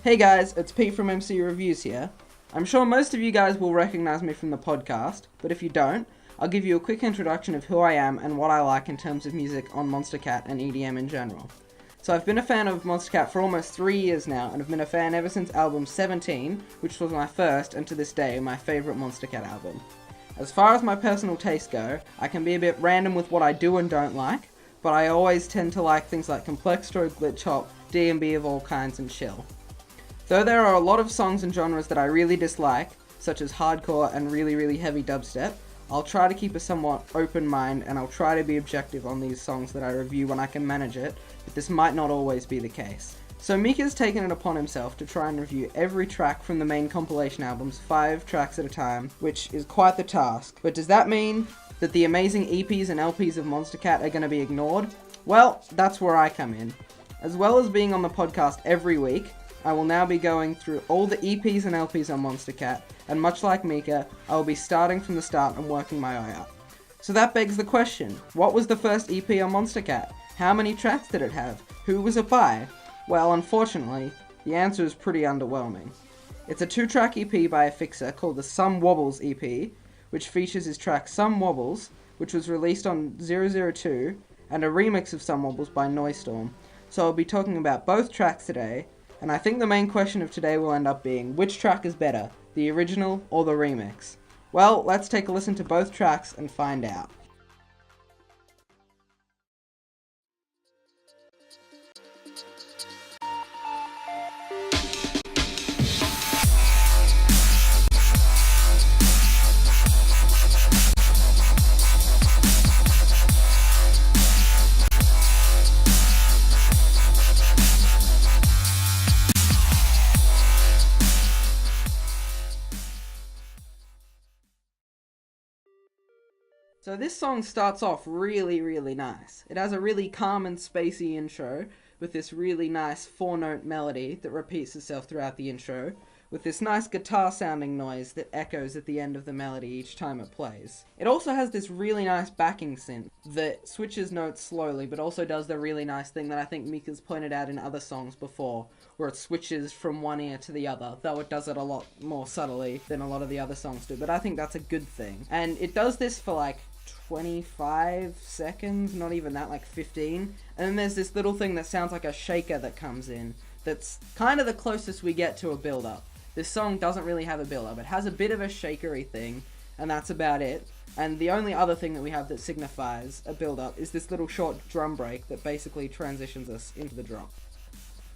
Hey guys, it's Pete from MCReviews here. I'm sure most of you guys will recognize me from the podcast, but if you don't, I'll give you a quick introduction of who I am and what I like in terms of music on Monstercat and EDM in general. So I've been a fan of Monstercat for almost 3 years now, and have been a fan ever since album 17, which was my first, and to this day, my favourite Monstercat album. As far as my personal tastes go, I can be a bit random with what I do and don't like, but I always tend to like things like Complextro, Glitch Hop, D&B of all kinds, and chill. Though there are a lot of songs and genres that I really dislike, such as hardcore and really heavy dubstep, I'll try to keep a somewhat open mind and I'll try to be objective on these songs that I review when I can manage it, but this might not always be the case. So Mika's taken it upon himself to try and review every track from the main compilation albums, 5 tracks at a time, which is quite the task. But does that mean that the amazing EPs and LPs of Monstercat are going to be ignored? Well, that's where I come in. As well as being on the podcast every week, I will now be going through all the EPs and LPs on Monstercat, and much like Mika, I will be starting from the start and working my way up. So that begs the question, what was the first EP on Monstercat? How many tracks did it have? Who was it by? Well, unfortunately, the answer is pretty underwhelming. It's a 2-track EP by Ephixa called the Some Wobbles EP, which features his track Some Wobbles, which was released on 002, and a remix of Some Wobbles by Noisestorm. So I'll be talking about both tracks today, and I think the main question of today will end up being, which track is better, the original or the remix? Well, let's take a listen to both tracks and find out. So this song starts off really nice. It has a really calm and spacey intro, with this really nice 4-note melody that repeats itself throughout the intro, with this nice guitar sounding noise that echoes at the end of the melody each time it plays. It also has this really nice backing synth that switches notes slowly, but also does the really nice thing that I think Mika's pointed out in other songs before, where it switches from one ear to the other, though it does it a lot more subtly than a lot of the other songs do, but I think that's a good thing. And it does this for like 25 seconds, not even that, like 15, and then there's this little thing that sounds like a shaker that comes in, that's kind of the closest we get to a build-up. This song doesn't really have a build-up, it has a bit of a shakery thing, and that's about it, and the only other thing that we have that signifies a build-up is this little short drum break that basically transitions us into the drop.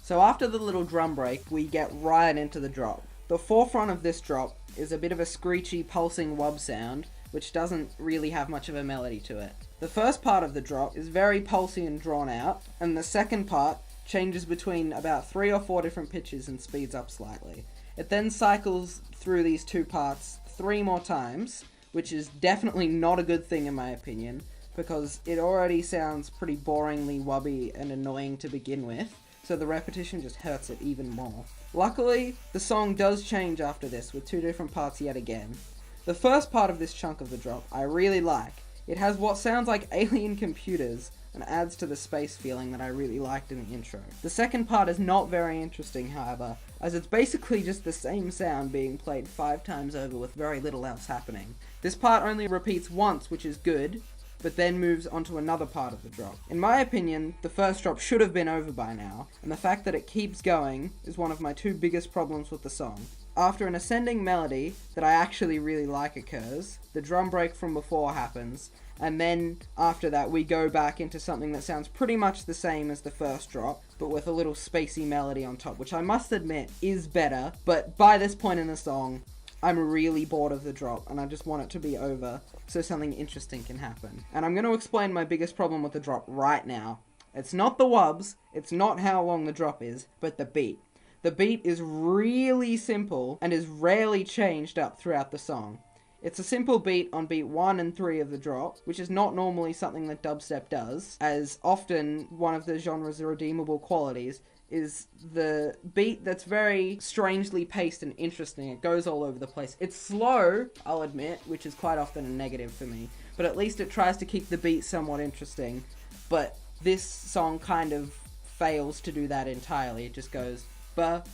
So after the little drum break, we get right into the drop. The forefront of this drop is a bit of a screechy, pulsing wob sound, which doesn't really have much of a melody to it. The first part of the drop is very pulsy and drawn out, and the second part changes between about 3 or 4 different pitches and speeds up slightly. It then cycles through these 2 parts 3 more times, which is definitely not a good thing in my opinion, because it already sounds pretty boringly wubby and annoying to begin with, so the repetition just hurts it even more. Luckily, the song does change after this with 2 different parts yet again. The first part of this chunk of the drop I really like. It has what sounds like alien computers and adds to the space feeling that I really liked in the intro. The second part is not very interesting, however, as it's basically just the same sound being played 5 times over with very little else happening. This part only repeats once, which is good, but then moves onto another part of the drop. In my opinion, the first drop should have been over by now, and the fact that it keeps going is one of my 2 biggest problems with the song. After an ascending melody that I actually really like occurs, the drum break from before happens, and then after that we go back into something that sounds pretty much the same as the first drop, but with a little spacey melody on top, which I must admit is better, but by this point in the song, I'm really bored of the drop, and I just want it to be over, so something interesting can happen. And I'm going to explain my biggest problem with the drop right now. It's not the wubs, it's not how long the drop is, but the beat. The beat is really simple and is rarely changed up throughout the song. It's a simple beat on beat 1 and 3 of the drop, which is not normally something that dubstep does, as often one of the genre's redeemable qualities is the beat that's very strangely paced and interesting. It goes all over the place. It's slow, I'll admit, which is quite often a negative for me, but at least it tries to keep the beat somewhat interesting, but this song kind of fails to do that entirely. It just goes ba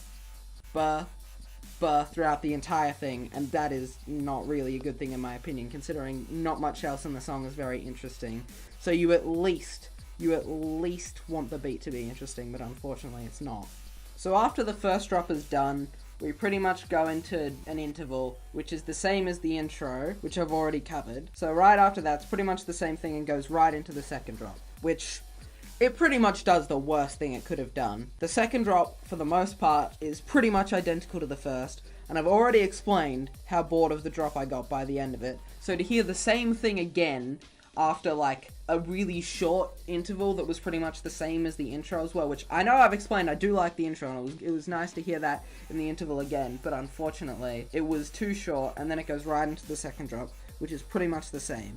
buh, buh throughout the entire thing, and that is not really a good thing in my opinion, considering not much else in the song is very interesting. So you at least want the beat to be interesting, but unfortunately it's not. So after the first drop is done, we pretty much go into an interval, which is the same as the intro, which I've already covered. So right after that's pretty much the same thing and goes right into the second drop, which it pretty much does the worst thing it could have done. The second drop, for the most part, is pretty much identical to the first, and I've already explained how bored of the drop I got by the end of it. So to hear the same thing again after like a really short interval that was pretty much the same as the intro as well, which I know I've explained I do like the intro, and it was nice to hear that in the interval again, but unfortunately it was too short, and then it goes right into the second drop, which is pretty much the same.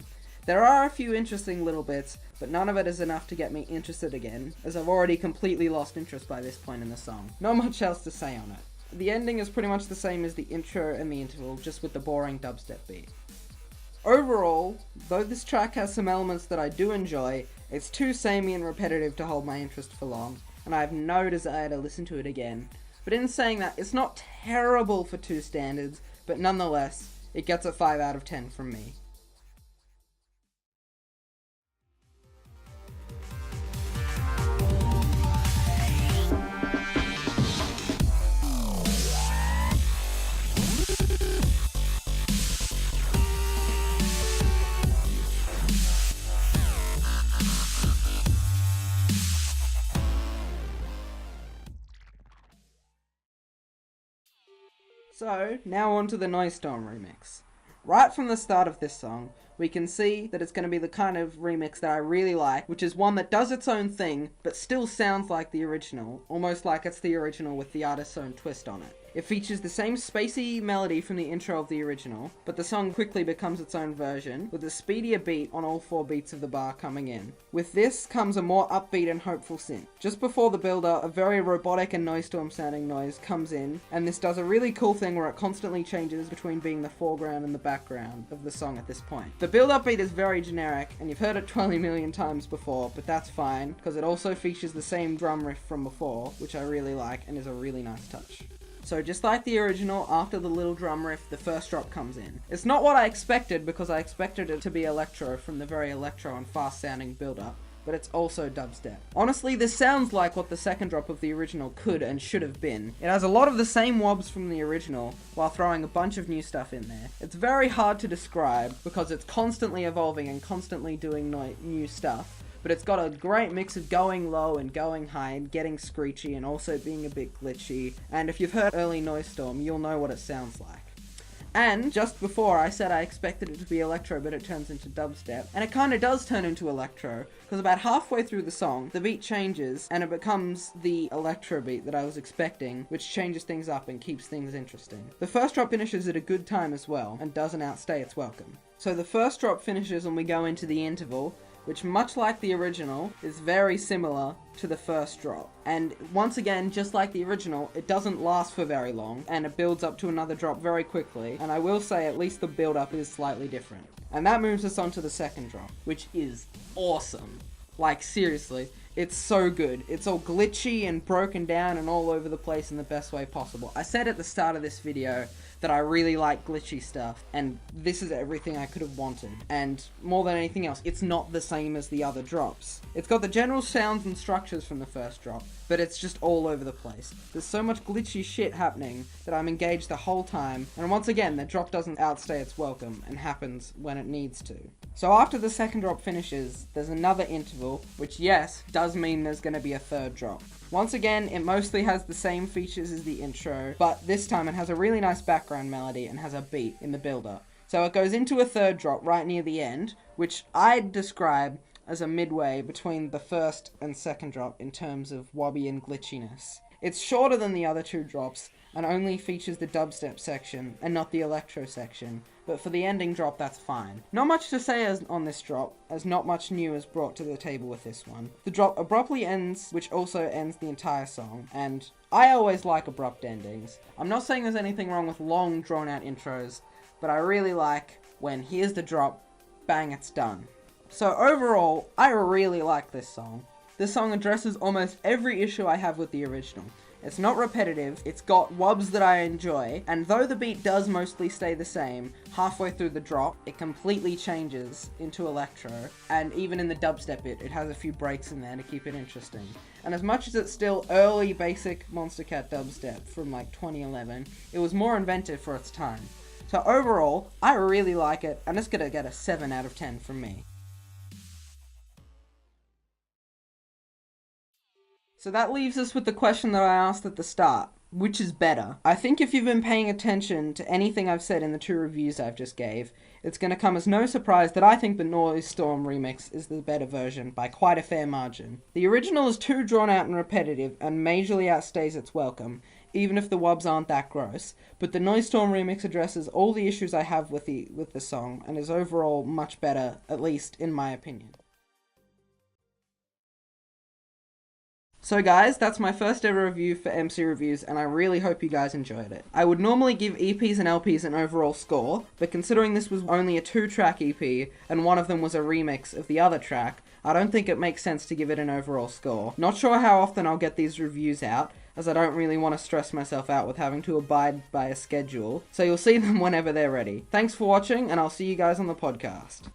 There are a few interesting little bits, but none of it is enough to get me interested again, as I've already completely lost interest by this point in the song. Not much else to say on it. The ending is pretty much the same as the intro and the interval, just with the boring dubstep beat. Overall, though this track has some elements that I do enjoy, it's too samey and repetitive to hold my interest for long, and I have no desire to listen to it again. But in saying that, it's not terrible for 2 standards, but nonetheless, it gets a 5 out of 10 from me. So, now on to the Noisestorm remix. Right from the start of this song, we can see that it's going to be the kind of remix that I really like, which is one that does its own thing, but still sounds like the original, almost like it's the original with the artist's own twist on it. It features the same spacey melody from the intro of the original, but the song quickly becomes its own version, with a speedier beat on all 4 beats of the bar coming in. With this comes a more upbeat and hopeful synth. Just before the builder, a very robotic and Noisestorm sounding noise comes in, and this does a really cool thing where it constantly changes between being the foreground and the background of the song at this point. The build-up beat is very generic, and you've heard it 20 million times before, but that's fine, because it also features the same drum riff from before, which I really like and is a really nice touch. So just like the original, after the little drum riff, the first drop comes in. It's not what I expected, because I expected it to be electro from the very electro and fast sounding build-up, but it's also dubstep. Honestly, this sounds like what the second drop of the original could and should have been. It has a lot of the same wobs from the original, while throwing a bunch of new stuff in there. It's very hard to describe, because it's constantly evolving and constantly doing new stuff. But it's got a great mix of going low and going high and getting screechy and also being a bit glitchy. And if you've heard early Noisestorm, you'll know what it sounds like. And just before I said I expected it to be electro, but it turns into dubstep. And it kinda does turn into electro, because about halfway through the song, the beat changes and it becomes the electro beat that I was expecting, which changes things up and keeps things interesting. The first drop finishes at a good time as well, and doesn't outstay its welcome. So the first drop finishes and we go into the interval, which, much like the original, is very similar to the first drop. And once again, just like the original, it doesn't last for very long, and it builds up to another drop very quickly, and I will say at least the build-up is slightly different. And that moves us on to the second drop, which is awesome. Like, seriously, it's so good. It's all glitchy and broken down and all over the place in the best way possible. I said at the start of this video that I really like glitchy stuff, and this is everything I could have wanted. And more than anything else, it's not the same as the other drops. It's got the general sounds and structures from the first drop, but it's just all over the place. There's so much glitchy shit happening that I'm engaged the whole time, and once again, the drop doesn't outstay its welcome and happens when it needs to. So after the second drop finishes, there's another interval, which yes, does mean there's going to be a third drop. Once again, it mostly has the same features as the intro, but this time it has a really nice background melody and has a beat in the build-up. So it goes into a third drop right near the end, which I'd describe as a midway between the first and second drop in terms of wobby and glitchiness. It's shorter than the other 2 drops, and only features the dubstep section, and not the electro section, but for the ending drop that's fine. Not much to say on this drop, as not much new is brought to the table with this one. The drop abruptly ends, which also ends the entire song, and I always like abrupt endings. I'm not saying there's anything wrong with long, drawn-out intros, but I really like when here's the drop, bang, it's done. So overall, I really like this song. This song addresses almost every issue I have with the original. It's not repetitive, it's got wobs that I enjoy, and though the beat does mostly stay the same, halfway through the drop, it completely changes into electro, and even in the dubstep bit, it has a few breaks in there to keep it interesting. And as much as it's still early basic Monstercat dubstep from like 2011, it was more inventive for its time. So overall, I really like it, and it's gonna get a 7 out of 10 from me. So that leaves us with the question that I asked at the start. Which is better? I think if you've been paying attention to anything I've said in the 2 reviews I've just gave, it's going to come as no surprise that I think the Noisestorm remix is the better version by quite a fair margin. The original is too drawn out and repetitive and majorly outstays its welcome, even if the wobs aren't that gross, but the Noisestorm remix addresses all the issues I have with the song and is overall much better, at least in my opinion. So guys, that's my first ever review for MCReviews, and I really hope you guys enjoyed it. I would normally give EPs and LPs an overall score, but considering this was only a 2-track EP, and one of them was a remix of the other track, I don't think it makes sense to give it an overall score. Not sure how often I'll get these reviews out, as I don't really want to stress myself out with having to abide by a schedule, so you'll see them whenever they're ready. Thanks for watching, and I'll see you guys on the podcast.